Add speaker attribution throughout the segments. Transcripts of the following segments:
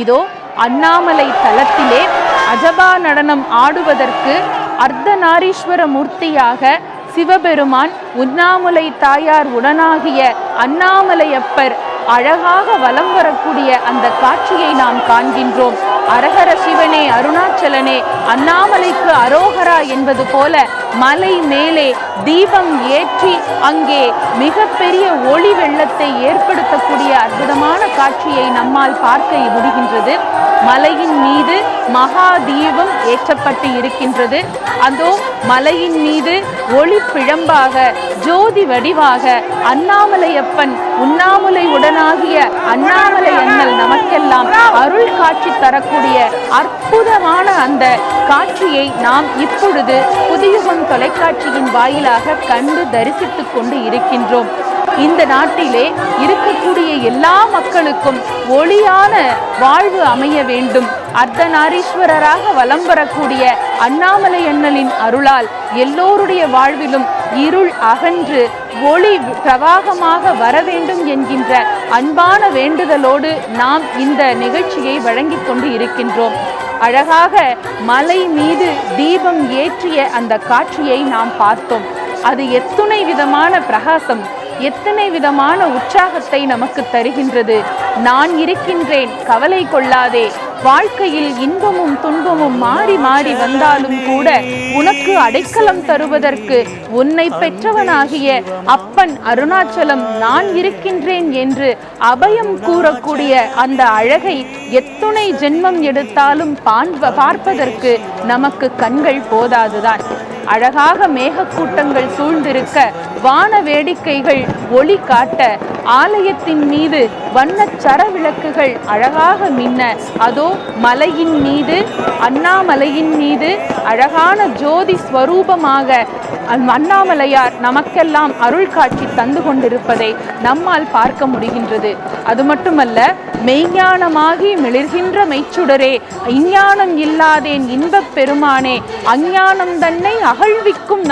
Speaker 1: இதோ அண்ணாமலை தலத்திலே அஜபா நடனம் ஆடுவதற்கு அர்த்தநாரீஸ்வர மூர்த்தியாக சிவபெருமான் உண்ணாமுலை தாயார் உடனாகிய அண்ணாமலையப்பர் அழகாக வலம் வரக்கூடிய அந்த காட்சியை நாம் காண்கின்றோம். அரஹர சிவனே, அருணாச்சலனே, அண்ணாமலைக்கு அரோகரா என்பது போல மலை மேலே தீபம் ஏற்றி அங்கே மிகப்பெரிய ஒளி வெள்ளத்தை ஏற்படுத்தக்கூடிய அற்புதமான காட்சியை நம்மால் பார்க்க முடிகின்றது. மலையின் மீது மகா தீபம் ஏற்றப்பட்டு இருக்கின்றது. அதோ மலையின் மீது ஒளி பிழம்பாக ஜோதி வடிவாக அண்ணாமலையப்பன் உண்ணாமுலை உடனாகிய அண்ணாமலை அண்ணல் நமக்கெல்லாம் அருள் காட்சி தரக்கூடிய அற்புதமான அந்த காட்சியை நாம் இப்பொழுது புதியுகம் தொலைக்காட்சியின் வாயிலாக கண்டு தரிசித்துக் கொண்டு இருக்கின்றோம். இந்த நாட்டிலே இருக்கக்கூடிய எல்லா மக்களுக்கும் ஒளியான வாழ்வு அமைய வேண்டும். அர்த்தநாரீஸ்வரராக வலம் வரக்கூடிய அண்ணாமலை அண்ணலின் அருளால் எல்லோருடைய வாழ்விலும் இருள் அகன்று ஒளி பிரவாகமாக வர வேண்டும் என்கின்ற அன்பான வேண்டுதலோடு நாம் இந்த நிகழ்ச்சியை வழங்கிக் கொண்டு இருக்கின்றோம். அழகாக மலை மீது தீபம் ஏற்றிய அந்த காட்சியை நாம் பார்த்தோம். அது எத்துணை விதமான பிரகாசம், எத்தனை விதமான உற்சாகத்தை நமக்கு தருகின்றது. நான் இருக்கின்றேன், கவலை கொள்ளாதே, வாழ்க்கையில் இன்பமும் துன்பமும் மாறி மாறி வந்தாலும் கூட உனக்கு அடைக்கலம் தருவதற்கு உன்னை பெற்றவனாகிய அப்பன் அருணாச்சலம் நான் இருக்கின்றேன் என்று அபயம் கூறக்கூடிய அந்த அழகை எத்துணை ஜென்மம் எடுத்தாலும் பார்ப்பதற்கு நமக்கு கண்கள் போதாதுதான். அழகாக மேகக்கூட்டங்கள் சூழ்ந்திருக்க வான வேடிக்கைகள் ஒளி காட்ட ஆலயத்தின் மீது வண்ணச் சரவிளக்குகள் அழகாக மின்ன அதோ மலையின் மீது அண்ணாமலையின் மீது அழகான ஜோதி ஸ்வரூபமாக அண்ணாமலையார் நமக்கெல்லாம் அருள் காட்சி தந்து கொண்டிருப்பதை நம்மால் பார்க்க முடிகின்றது. அது மட்டுமல்ல, மெய்ஞானமாகி மிளிர்கின்ற மெய்ச்சுடரே, இஞ்ஞானம் இல்லாதேன் இன்பப் பெருமானே, அஞ்ஞானம் தன்னை அகழ்விக்கும்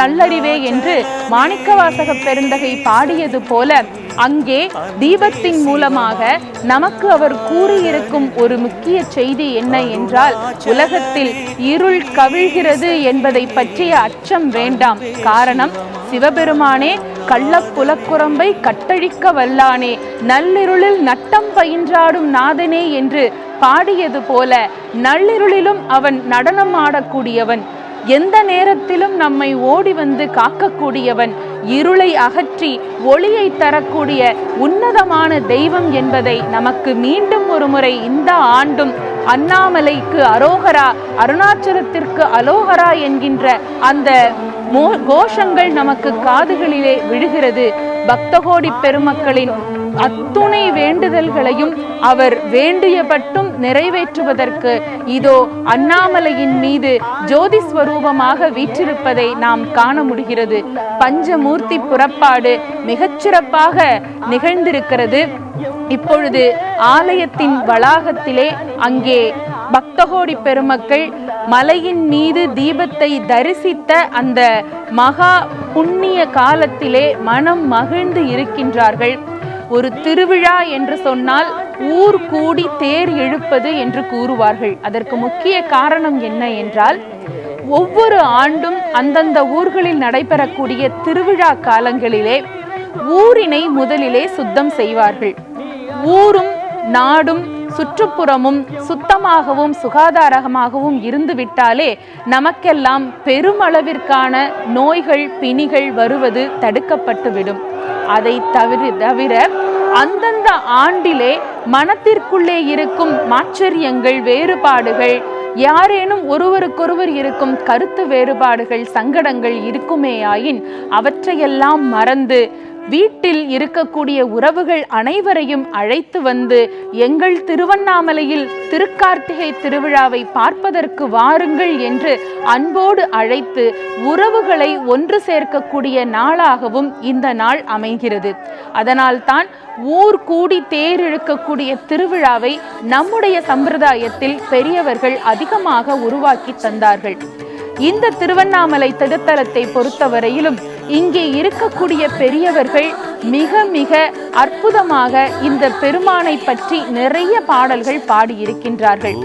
Speaker 1: நல்லறிவே என்று மாணிக்கவாசக பெருந்தகை பாடியது போல அங்கே தீபத்தின் மூலமாக நமக்கு அவர் கூறியிருக்கும் ஒரு முக்கிய செய்தி என்ன என்றால், உலகத்தில் இருள் கவிழ்கிறது என்பதை பற்றிய அச்சம் வேண்டாம். காரணம், சிவபெருமானே கள்ளப்புலக்குரம்பை கட்டழிக்க வல்லானே, நள்ளிருளில் நட்டம் பயின்றாடும் நாதனே என்று பாடியது போல நள்ளிருளிலும் அவன் நடனம் ஆடக்கூடியவன், எந்த நேரத்திலும் நம்மை ஓடி வந்து காக்கக்கூடியவன், இருளை அகற்றி ஒளியை தரக்கூடிய உன்னதமான தெய்வம் என்பதை நமக்கு மீண்டும் ஒரு முறை இந்த ஆண்டும் அண்ணாமலைக்கு அரோகரா, அருணாச்சலத்திற்கு அலோகரா என்கின்ற அந்த கோஷங்கள் நமக்கு காதுகளிலே விழுகிறது. பக்தகோடி பெருமக்களின் அத்துணை வேண்டுதல்களையும் அவர் வேண்டியபட்டும் நிறைவேற்றுவதற்கு இதோ அண்ணாமலையின் மீது ஜோதி ஸ்வரூபமாக வீற்றிருப்பதை நாம் காண முடிகிறது. பஞ்சமூர்த்தி புறப்பாடு மிகச்சிறப்பாக நிகழ்ந்திருக்கிறது. இப்பொழுது ஆலயத்தின் வளாகத்திலே அங்கே பக்தகோடி பெருமக்கள் மலையின் மீது தீபத்தை தரிசித்த அந்த மகா புண்ணிய காலத்திலே மனம் மகிழ்ந்து இருக்கின்றார்கள். ஒரு திருவிழா என்று சொன்னால் ஊர் கூடி தேர் இழுப்பது என்று கூறுவார்கள். அதற்கு முக்கிய காரணம் என்ன என்றால், ஒவ்வொரு ஆண்டும் அந்தந்த ஊர்களில் நடைபெறக்கூடிய திருவிழா காலங்களிலே ஊரினை முதலிலே சுத்தம் செய்வார்கள். ஊரும் நாடும் சுற்றுப்புறமும் சுத்தமாகவும் சுகாதாரமாகவும் இருந்து விட்டாலே நமக்கெல்லாம் பெருமளவிற்கான நோய்கள் பிணிகள் வருவது தடுக்கப்பட்டுவிடும். அதை தவிர அந்தந்த ஆண்டிலே மனத்திற்குள்ளே இருக்கும் மாச்சரியங்கள், வேறுபாடுகள், யாரேனும் ஒருவருக்கொருவர் இருக்கும் கருத்து வேறுபாடுகள், சங்கடங்கள் இருக்குமேயாயின் அவற்றையெல்லாம் மறந்து வீட்டில் இருக்கக்கூடிய உறவுகள் அனைவரையும் அழைத்து வந்து எங்கள் திருவண்ணாமலையில் திருக்கார்த்திகை திருவிழாவை பார்ப்பதற்கு வாருங்கள் என்று அன்போடு அழைத்து உறவுகளை ஒன்று சேர்க்கக்கூடிய நாளாகவும் இந்த நாள் அமைகிறது. அதனால்தான் ஊர் கூடி தேர் இழுக்கக்கூடிய திருவிழாவை நம்முடைய சம்பிரதாயத்தில் பெரியவர்கள் அதிகமாக உருவாக்கி தந்தார்கள். இந்த திருவண்ணாமலை திருத்தலத்தை பொறுத்தவரையிலும் இங்கே இருக்கக்கூடிய பெரியவர்கள் மிக மிக அற்புதமாக இந்த பெருமானை பற்றி நிறைய பாடல்கள் பாடியிருக்கின்றார்கள்.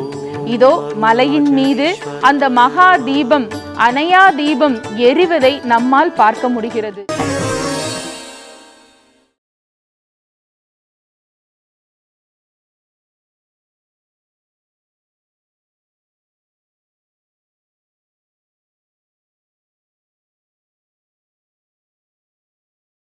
Speaker 1: இதோ மலையின் மீது அந்த மகா தீபம், அணையா தீபம் எரிவதை நம்மால் பார்க்க முடிகிறது.